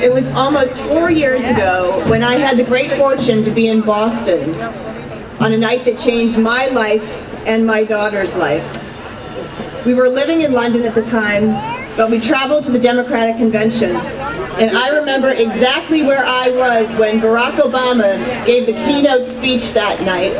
It was almost 4 years ago when I had the great fortune to be in Boston on a night that changed my life and my daughter's life. We were living in London at the time, but we traveled to the Democratic Convention, and I remember exactly where I was when Barack Obama gave the keynote speech that night.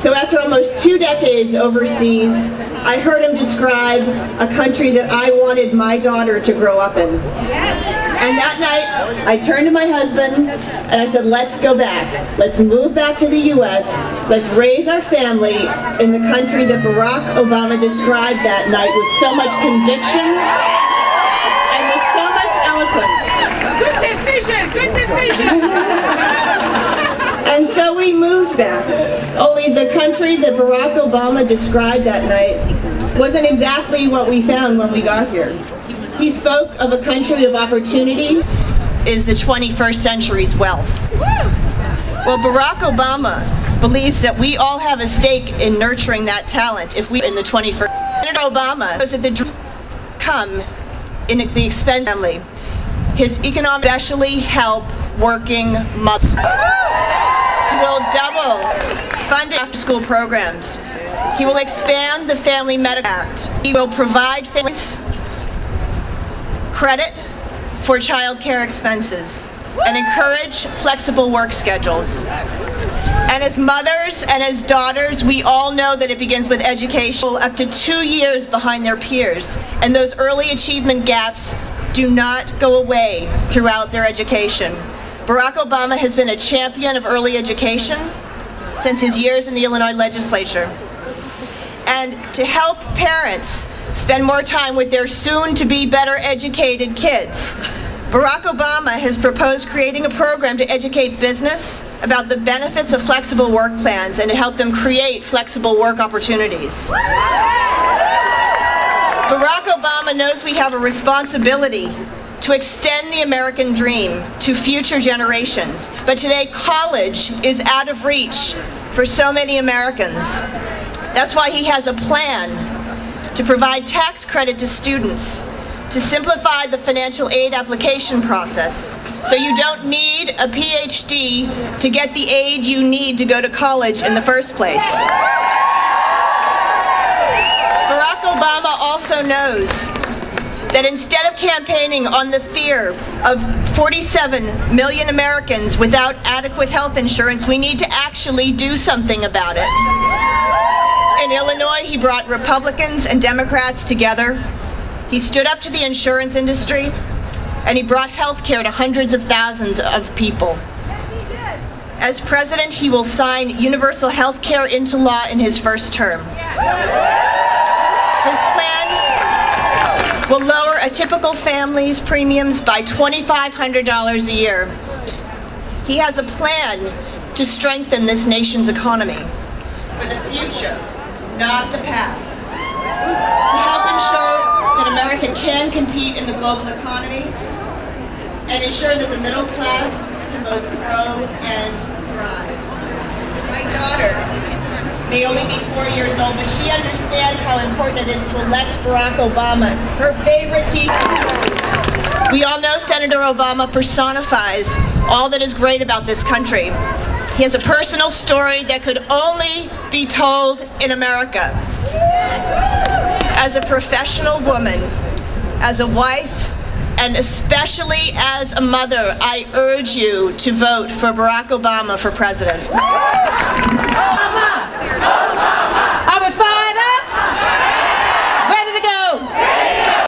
So after almost 2 decades overseas, I heard him describe a country that I wanted my daughter to grow up in. And that night, I turned to my husband and I said, let's go back. Let's move back to the U.S. Let's raise our family in the country that Barack Obama described that night with so much conviction and with so much eloquence. Good decision, good decision. And so we moved back. Only the country that Barack Obama described that night wasn't exactly what we found when we got here. He spoke of a country of opportunity is the 21st century's wealth. Well, Barack Obama believes that we all have a stake in nurturing that talent if we in the 21st. Senator Obama knows that the dream come in the expense family. His economic especially help working mothers. He will double funded after-school programs. He will expand the Family Medical Act. He will provide families credit for child care expenses and encourage flexible work schedules. And as mothers and as daughters, we all know that it begins with education, up to 2 years behind their peers. And those early achievement gaps do not go away throughout their education. Barack Obama has been a champion of early education since his years in the Illinois legislature. And to help parents spend more time with their soon-to-be better educated kids, Barack Obama has proposed creating a program to educate business about the benefits of flexible work plans and to help them create flexible work opportunities. Barack Obama knows we have a responsibility to extend the American dream to future generations. But today, college is out of reach for so many Americans. That's why he has a plan to provide tax credit to students, to simplify the financial aid application process, so you don't need a PhD to get the aid you need to go to college in the first place. Barack Obama also knows that instead of campaigning on the fear of 47 million Americans without adequate health insurance, we need to actually do something about it. In Illinois, he brought Republicans and Democrats together. He stood up to the insurance industry, and he brought health care to hundreds of thousands of people. As president, he will sign universal health care into law in his first term. His plan will lower a typical family's premiums by $2,500 a year. He has a plan to strengthen this nation's economy for the future, not the past, to help ensure that America can compete in the global economy and ensure that the middle class can both grow and thrive. My daughter may only be 4 years old, but she understands how important it is to elect Barack Obama, her favorite teacher. We all know Senator Obama personifies all that is great about this country. He has a personal story that could only be told in America. As a professional woman, as a wife, and especially as a mother, I urge you to vote for Barack Obama for president. Obama!